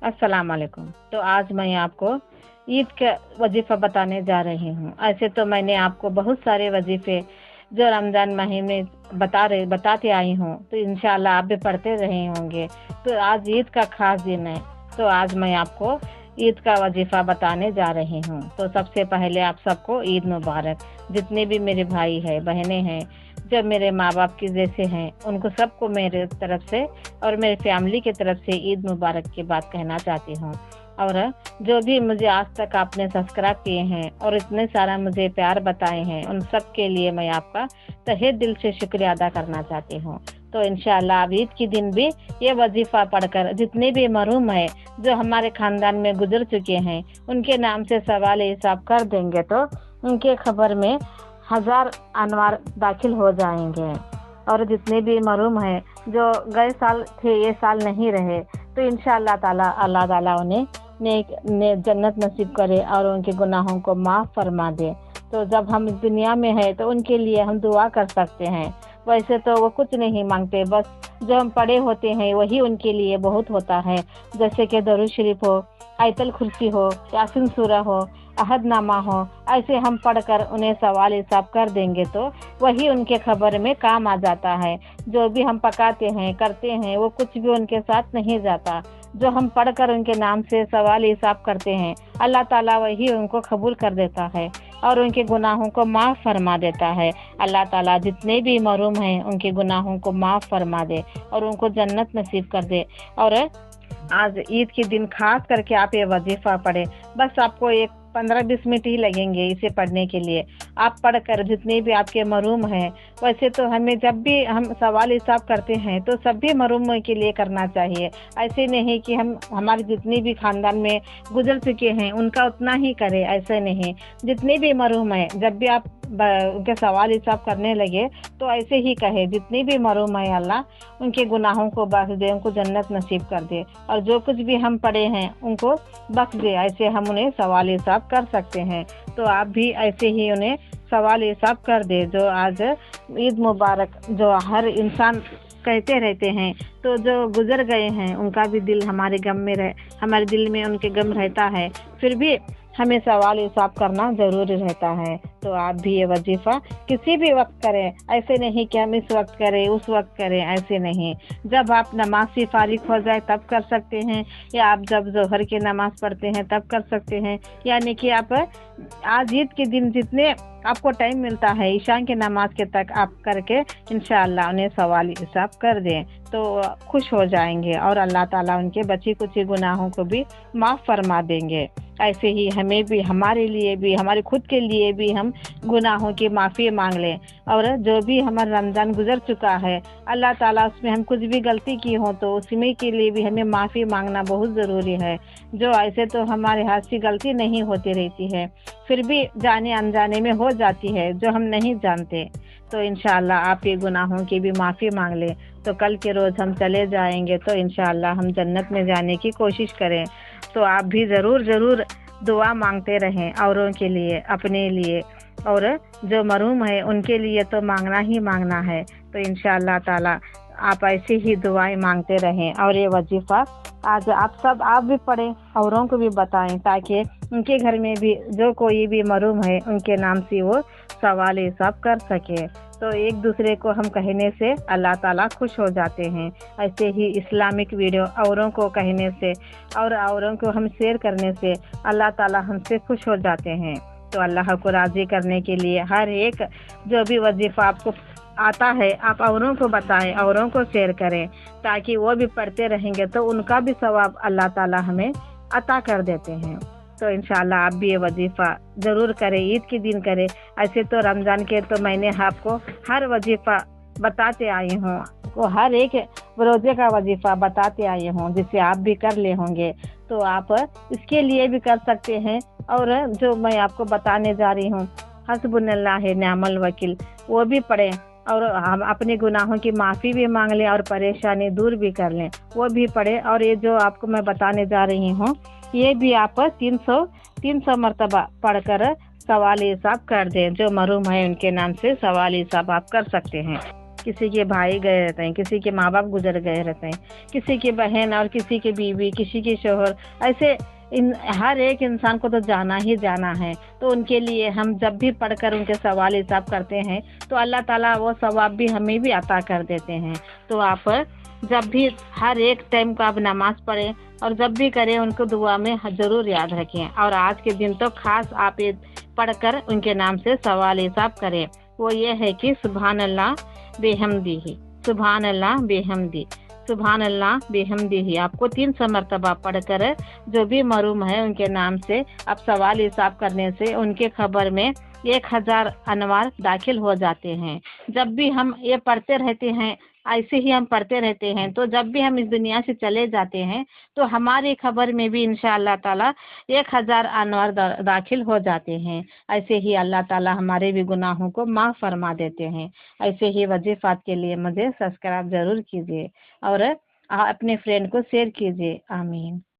अस्सलाम वालेकुम। तो आज मैं आपको ईद का वजीफ़ा बताने जा रही हूँ। ऐसे तो मैंने आपको बहुत सारे वजीफ़े जो रमज़ान महीने बताते आई हूँ, तो इंशाअल्लाह आप भी पढ़ते रहे होंगे। तो आज ईद का ख़ास दिन है, तो आज मैं आपको ईद का वजीफ़ा बताने जा रही हूँ। तो सबसे पहले आप सबको ईद मुबारक। जितने भी मेरे भाई हैं, बहनें हैं, जो मेरे माँ बाप की जैसे हैं, उनको सबको मेरे तरफ से और मेरे फैमिली की तरफ से ईद मुबारक की बात कहना चाहती हूँ। और जो भी मुझे आज तक आपने सब्सक्राइब किए हैं और इतने सारा मुझे प्यार बताए हैं, उन सब के लिए मैं आपका तहे दिल से शुक्रिया अदा करना चाहती हूँ। तो इंशाअल्लाह आप ईद के दिन भी ये वजीफ़ा पढ़कर जितने भी मरहूम है जो हमारे ख़ानदान में गुजर चुके हैं, उनके नाम से सवाल हिसाब कर देंगे तो उनके खबर में 1000 अनवार दाखिल हो जाएंगे। और जितने भी मरहूम हैं जो गए साल थे ये साल नहीं रहे, तो इंशाअल्लाह ताला अल्लाह ताला उन्हें ने जन्नत नसीब करे और उनके गुनाहों को माफ़ फरमा दे। तो जब हम इस दुनिया में हैं तो उनके लिए हम दुआ कर सकते हैं। वैसे तो वो कुछ नहीं मांगते, बस जो हम पढ़े होते हैं वही उनके लिए बहुत होता है। जैसे कि दरूद शरीफ हो, आयतल कुर्सी हो, यासीन सूरा हो, अहदनामा हो, ऐसे हम पढ़कर उन्हें सवाल हिसाब कर देंगे तो वही उनके खबर में काम आ जाता है। जो भी हम पकाते हैं करते हैं वो कुछ भी उनके साथ नहीं जाता। जो हम पढ़कर उनके नाम से सवाल हिसाब करते हैं, अल्लाह ताला वही उनको कबूल कर देता है और उनके गुनाहों को माफ़ फरमा देता है। अल्लाह ताला जितने भी मरहूम हैं उनके गुनाहों को माफ़ फरमा दे और उनको जन्नत नसीब कर दे। और आज ईद के दिन खास करके आप ये वजीफ़ा पढ़ें। बस आपको एक 15-20 मिनट ही लगेंगे इसे पढ़ने के लिए। आप पढ़कर जितने भी आपके मरहूम हैं, वैसे तो हमें जब भी हम सवाल हिसाब करते हैं तो सभी मरहूमों के लिए करना चाहिए। ऐसे नहीं कि हम हमारे जितने भी ख़ानदान में गुजर चुके हैं उनका उतना ही करें, ऐसे नहीं। जितने भी मरहूम हैं जब भी आप उनके सवाल हिसाब करने लगे तो ऐसे ही कहे, जितने भी मरहूम हैं अल्लाह उनके गुनाहों को बख्श दे, उनको जन्नत नसीब कर दे और जो कुछ भी हम पढ़े हैं उनको बख्श दे। ऐसे हम उन्हें सवाल हिसाब कर सकते हैं। तो आप भी ऐसे ही उन्हें सवाल हिसाब कर दे। जो आज ईद मुबारक जो हर इंसान कहते रहते हैं, तो जो गुजर गए हैं उनका भी दिल हमारे गम में हमारे दिल में उनके गम रहता है, फिर भी हमें सवाल हिसाब करना ज़रूरी रहता है। तो आप भी ये वजीफ़ा किसी भी वक्त करें, ऐसे नहीं कि हम इस वक्त करें उस वक्त करें, ऐसे नहीं। जब आप नमाज से फारिग हो जाए तब कर सकते हैं, या आप जब ज़ोहर की नमाज़ पढ़ते हैं तब कर सकते हैं। यानी कि आप आज ईद के दिन जितने आपको टाइम मिलता है ईशा की नमाज के तक आप करके इंशाअल्लाह उन्हें सवाल हिसाब कर दें तो खुश हो जाएंगे और अल्लाह ताला उनके बची कुछ गुनाहों को भी माफ़ फरमा देंगे। ऐसे ही हमें भी, हमारे लिए भी, हमारे खुद के लिए भी हम गुनाहों की माफ़ी मांग लें। और जो भी हमारा रमज़ान गुजर चुका है, अल्लाह ताला उसमें हम कुछ भी गलती की हो तो उसमें के लिए भी हमें माफ़ी मांगना बहुत ज़रूरी है। जो ऐसे तो हमारे हाथ से गलती नहीं होती रहती है, फिर भी जाने अनजाने में हो जाती है जो हम नहीं जानते। तो इंशाअल्लाह आप ये गुनाहों की भी माफ़ी मांग लें तो कल के रोज़ हम चले जाएंगे तो इंशाअल्लाह हम जन्नत में जाने की कोशिश करें। तो आप भी ज़रूर दुआ मांगते रहें औरों के लिए, अपने लिए, और जो मरहूम है उनके लिए तो मांगना ही मांगना है। तो इंशाअल्लाह ताला आप ऐसे ही दुआएं मांगते रहें और ये वजीफ़ा आज आप भी पढ़ें, औरों को भी बताएं, ताकि उनके घर में भी जो कोई भी मरहूम है उनके नाम से वो सवाल हिसाब कर सके। तो एक दूसरे को हम कहने से अल्लाह ताला खुश हो जाते हैं। ऐसे ही इस्लामिक वीडियो औरों को कहने से और औरों को हम शेयर करने से अल्लाह ताला हमसे खुश हो जाते हैं। तो अल्लाह को राज़ी करने के लिए हर एक जो भी वजीफ़ा आपको आता है आप औरों को बताएं, औरों को शेयर करें, ताकि वो भी पढ़ते रहेंगे तो उनका भी सवाब अल्लाह ताला हमें अता कर देते हैं। तो इंशाअल्लाह आप भी ये वजीफ़ा ज़रूर करें, ईद के दिन करें। ऐसे तो रमज़ान के तो मैंने आपको हर वजीफ़ा बताते आई हूँ, वो हर एक रोज़े का वजीफ़ा बताते आई हूँ जिसे आप भी कर ले होंगे। तो आप इसके लिए भी कर सकते हैं। और जो मैं आपको बताने जा रही हूँ हस्बुनल्लाह निअमल वकील, वो भी पढ़ें और हम अपने गुनाहों की माफ़ी भी मांग लें और परेशानी दूर भी कर लें, वो भी पढ़ें। और ये जो आपको मैं बताने जा रही हूँ ये भी आप 300 मरतबा पढ़कर सवाल हिसाब कर दें। जो मरहूम है उनके नाम से सवाल हिसाब आप कर सकते हैं। किसी के भाई गए रहते हैं, किसी के माँ बाप गुजर गए रहते हैं, किसी की बहन और किसी की बीवी, किसी के शोहर, ऐसे इन हर एक इंसान को तो जाना ही जाना है। तो उनके लिए हम जब भी पढ़कर उनके सवाल हिसाब करते हैं तो अल्लाह ताला वो सवाब भी हमें भी अता कर देते हैं। तो आप जब भी हर एक टाइम को आप नमाज पढ़ें और जब भी करें उनको दुआ में ज़रूर याद रखें। और आज के दिन तो खास आप ये पढ़कर उनके नाम से सवाल हिसाब करें। वो ये है कि सुभान अल्लाह बेहमदिही, सुभान अल्लाह बेहमदी, सुभान अल्लाह बेहमदिही। आपको 300 मरतबा पढ़कर जो भी मरूम है उनके नाम से आप सवाल हिसाब करने से उनके खबर में 1000 अनवार दाखिल हो जाते हैं। जब भी हम ये पढ़ते रहते हैं, ऐसे ही हम पढ़ते रहते हैं, तो जब भी हम इस दुनिया से चले जाते हैं तो हमारी खबर में भी इंशाअल्लाह ताला 1000 अनवार दाखिल हो जाते हैं। ऐसे ही अल्लाह ताला हमारे भी गुनाहों को माफ़ फरमा देते हैं। ऐसे ही वजीफात के लिए मुझे सब्सक्राइब ज़रूर कीजिए और अपने फ्रेंड को शेयर कीजिए। आमीन।